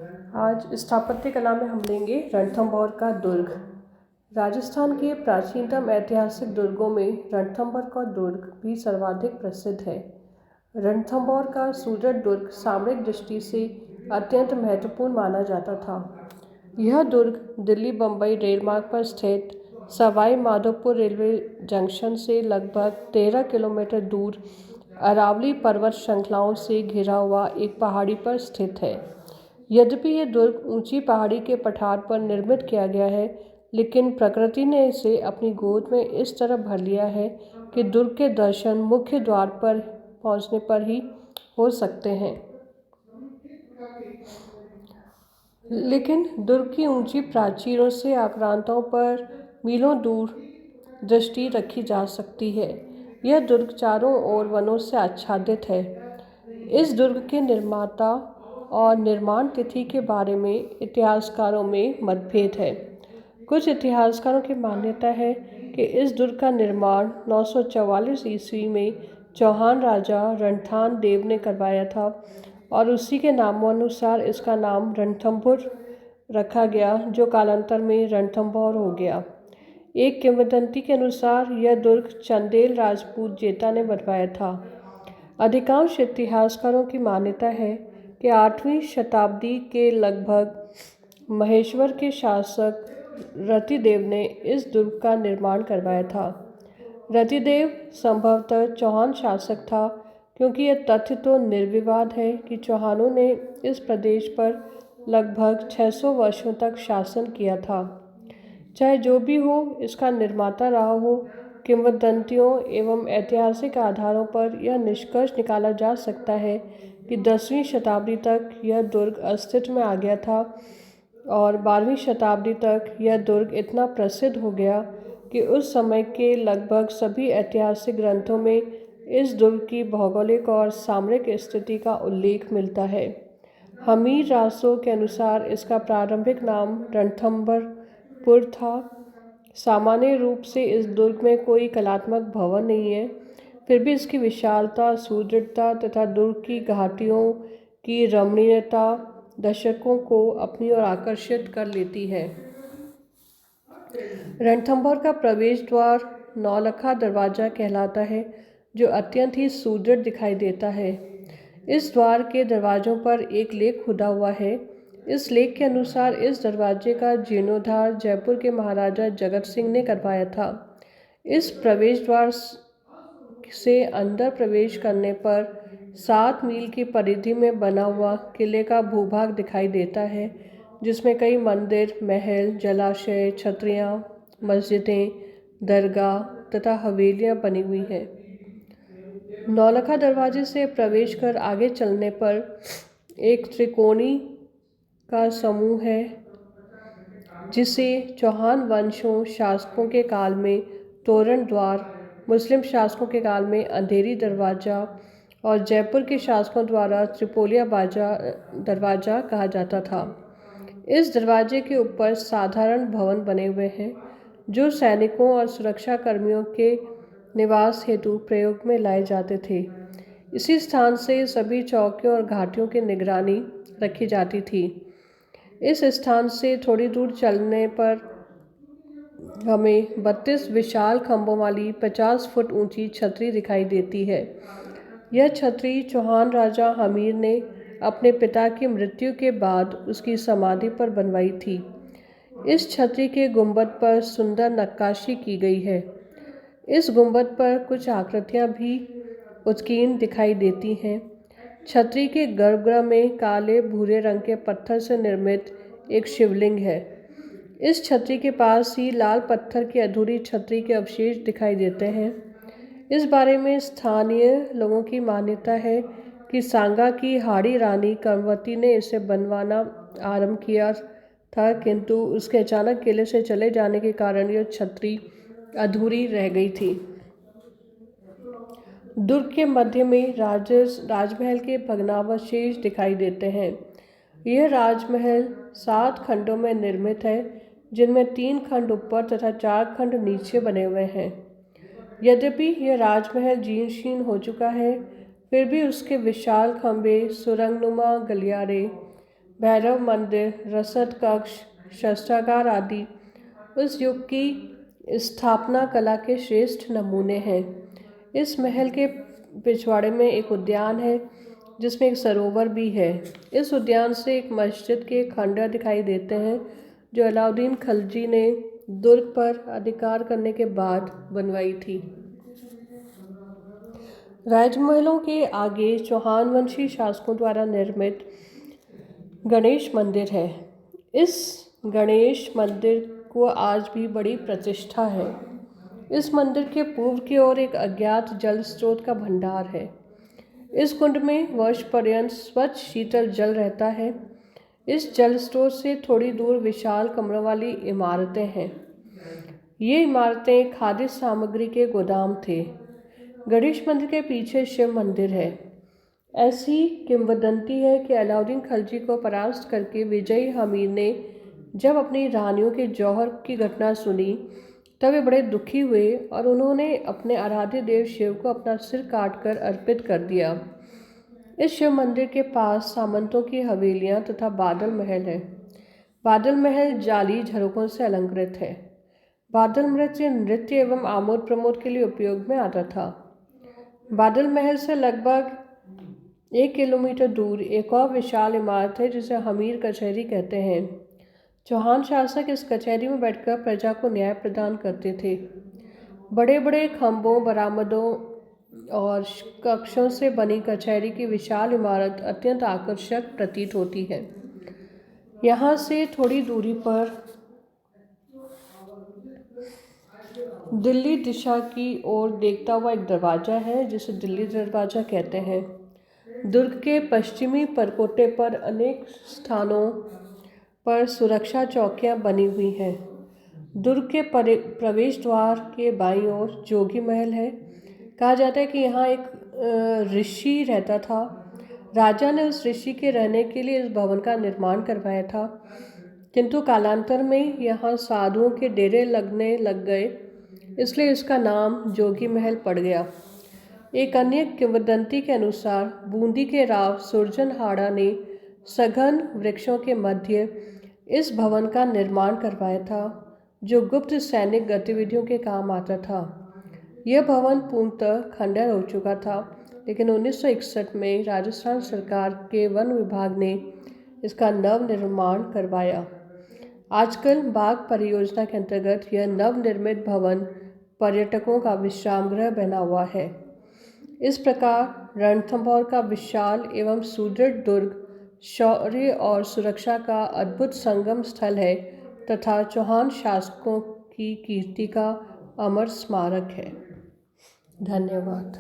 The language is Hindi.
आज स्थापत्य कला में हम लेंगे रणथंभौर का दुर्ग। राजस्थान के प्राचीनतम ऐतिहासिक दुर्गों में रणथंभौर का दुर्ग भी सर्वाधिक प्रसिद्ध है। रणथंभौर का सुदृढ़ दुर्ग सामरिक दृष्टि से अत्यंत महत्वपूर्ण माना जाता था। यह दुर्ग दिल्ली बम्बई रेलमार्ग पर स्थित सवाई माधोपुर रेलवे जंक्शन से लगभग 13 किलोमीटर दूर अरावली पर्वत श्रृंखलाओं से घिरा हुआ एक पहाड़ी पर स्थित है। यद्यपि यह दुर्ग ऊंची पहाड़ी के पठार पर निर्मित किया गया है, लेकिन प्रकृति ने इसे अपनी गोद में इस तरह भर लिया है कि दुर्ग के दर्शन मुख्य द्वार पर पहुंचने पर ही हो सकते हैं। लेकिन दुर्ग की ऊंची प्राचीरों से आक्रांताओं पर मीलों दूर दृष्टि रखी जा सकती है। यह दुर्ग चारों ओर वनों से आच्छादित है। इस दुर्ग के निर्माता और निर्माण तिथि के बारे में इतिहासकारों में मतभेद है। कुछ इतिहासकारों की मान्यता है कि इस दुर्ग का निर्माण 944 ईस्वी में चौहान राजा रणथान देव ने करवाया था और उसी के नामानुसार इसका नाम रणथंभौर रखा गया, जो कालांतर में रणथंभौर हो गया। एक किंवदंती के अनुसार यह दुर्ग चंदेल राजपूत जेठा ने बनवाया था। अधिकांश इतिहासकारों की मान्यता है कि 8वीं शताब्दी के लगभग महेश्वर के शासक रतिदेव ने इस दुर्ग का निर्माण करवाया था। रतिदेव संभवतः चौहान शासक था, क्योंकि यह तथ्य तो निर्विवाद है कि चौहानों ने इस प्रदेश पर लगभग 600 वर्षों तक शासन किया था। चाहे जो भी हो, इसका निर्माता रहा हो, किंवदंतियों एवं ऐतिहासिक आधारों पर यह निष्कर्ष निकाला जा सकता है कि 10वीं शताब्दी तक यह दुर्ग अस्तित्व में आ गया था और 12वीं शताब्दी तक यह दुर्ग इतना प्रसिद्ध हो गया कि उस समय के लगभग सभी ऐतिहासिक ग्रंथों में इस दुर्ग की भौगोलिक और सामरिक स्थिति का उल्लेख मिलता है। हमीर रासो के अनुसार इसका प्रारंभिक नाम रणथंभौर था। सामान्य रूप से इस दुर्ग में कोई कलात्मक भवन नहीं है, फिर भी इसकी विशालता, सुदृढ़ता तथा दुर्ग की घाटियों की रमणीयता दर्शकों को अपनी ओर आकर्षित कर लेती है। रणथंभौर का प्रवेश द्वार नौलखा दरवाजा कहलाता है, जो अत्यंत ही सुदृढ़ दिखाई देता है। इस द्वार के दरवाजों पर एक लेख खुदा हुआ है। इस लेख के अनुसार इस दरवाजे का जीर्णोद्धार जयपुर के महाराजा जगत सिंह ने करवाया था। इस प्रवेश द्वार से अंदर प्रवेश करने पर 7 मील की परिधि में बना हुआ किले का भूभाग दिखाई देता है, जिसमें कई मंदिर, महल, जलाशय, छतरियाँ, मस्जिदें, दरगाह तथा हवेलियाँ बनी हुई हैं। नौलखा दरवाजे से प्रवेश कर आगे चलने पर एक त्रिकोणी का समूह है, जिसे चौहान वंशों शासकों के काल में तोरण द्वार, मुस्लिम शासकों के काल में अंधेरी दरवाजा और जयपुर के शासकों द्वारा त्रिपोलिया दरवाजा कहा जाता था। इस दरवाजे के ऊपर साधारण भवन बने हुए हैं, जो सैनिकों और सुरक्षा कर्मियों के निवास हेतु प्रयोग में लाए जाते थे। इसी स्थान से सभी चौकियों और घाटियों की निगरानी रखी जाती थी। इस स्थान से थोड़ी दूर चलने पर हमें 32 विशाल खंभों वाली 50 फुट ऊंची छतरी दिखाई देती है। यह छतरी चौहान राजा हमीर ने अपने पिता की मृत्यु के बाद उसकी समाधि पर बनवाई थी। इस छतरी के गुंबद पर सुंदर नक्काशी की गई है। इस गुंबद पर कुछ आकृतियां भी उत्कीर्ण दिखाई देती हैं। छतरी के गर्भगृह में काले भूरे रंग के पत्थर से निर्मित एक शिवलिंग है। इस छतरी के पास ही लाल पत्थर की अधूरी छतरी के अवशेष दिखाई देते हैं। इस बारे में स्थानीय लोगों की मान्यता है कि सांगा की हाड़ी रानी कर्मवती ने इसे बनवाना आरंभ किया था, किंतु उसके अचानक किले से चले जाने के कारण यह छतरी अधूरी रह गई थी। दुर्ग के मध्य में राजमहल के भग्नावशेष दिखाई देते हैं। यह राजमहल 7 खंडों में निर्मित है, जिनमें 3 खंड ऊपर तथा 4 खंड नीचे बने हुए हैं। यद्यपि यह राजमहल जीर्ण शीर्ण हो चुका है, फिर भी उसके विशाल खंभे, सुरंगनुमा गलियारे, भैरव मंदिर, रसद कक्ष, शस्त्रागार आदि उस युग की स्थापना कला के श्रेष्ठ नमूने हैं। इस महल के पिछवाड़े में एक उद्यान है जिसमें एक सरोवर भी है। इस उद्यान से एक मस्जिद के खंडर दिखाई देते हैं जो अलाउद्दीन खिलजी ने दुर्ग पर अधिकार करने के बाद बनवाई थी। राजमहलों के आगे चौहान वंशी शासकों द्वारा निर्मित गणेश मंदिर है। इस गणेश मंदिर को आज भी बड़ी प्रतिष्ठा है। इस मंदिर के पूर्व की ओर एक अज्ञात जल स्रोत का भंडार है। इस कुंड में वर्ष पर्यंत स्वच्छ शीतल जल रहता है। इस जल स्रोत से थोड़ी दूर विशाल कमरों वाली इमारतें हैं। ये इमारतें खाद्य सामग्री के गोदाम थे। गणेश मंदिर के पीछे शिव मंदिर है। ऐसी किंवदंती है कि अलाउद्दीन खिलजी को परास्त करके विजयी हमीर ने जब अपनी रानियों के जौहर की घटना सुनी तब वे बड़े दुखी हुए और उन्होंने अपने आराध्य देव शिव को अपना सिर काटकर अर्पित कर दिया। इस शिव मंदिर के पास सामंतों की हवेलियां तथा बादल महल है। बादल महल जाली झरोकों से अलंकृत है। बादल नृत्य एवं आमोद प्रमोद के लिए उपयोग में आता था। बादल महल से लगभग 1 किलोमीटर दूर एक और विशाल इमारत है जिसे हमीर कचहरी कहते हैं। चौहान शासक इस कचहरी में बैठकर प्रजा को न्याय प्रदान करते थे। बड़े बड़े खंभों, बरामदों और कक्षों से बनी कचहरी की विशाल इमारत अत्यंत आकर्षक प्रतीत होती है। यहाँ से थोड़ी दूरी पर दिल्ली दिशा की ओर देखता हुआ एक दरवाज़ा है जिसे दिल्ली दरवाज़ा कहते हैं। दुर्ग के पश्चिमी परकोटे पर अनेक स्थानों पर सुरक्षा चौकियां बनी हुई हैं। दुर्ग के प्रवेश द्वार के बाईं ओर जोगी महल है। कहा जाता है कि यहाँ एक ऋषि रहता था। राजा ने उस ऋषि के रहने के लिए इस भवन का निर्माण करवाया था, किंतु कालांतर में यहाँ साधुओं के डेरे लगने लग गए, इसलिए इसका नाम जोगी महल पड़ गया। एक अन्य किंवदंती के अनुसार बूंदी के राव सुरजनहाड़ा ने सघन वृक्षों के मध्य इस भवन का निर्माण करवाया था जो गुप्त सैनिक गतिविधियों के काम आता था। यह भवन पूर्णतः खंडर हो चुका था, लेकिन 1961 में राजस्थान सरकार के वन विभाग ने इसका नवनिर्माण करवाया। आजकल बाग परियोजना के अंतर्गत यह नवनिर्मित भवन पर्यटकों का विश्राम गृह बना हुआ है। इस प्रकार रणथंभौर का विशाल एवं सुदृढ़ दुर्ग शौर्य और सुरक्षा का अद्भुत संगम स्थल है तथा चौहान शासकों की कीर्ति का अमर स्मारक है। धन्यवाद।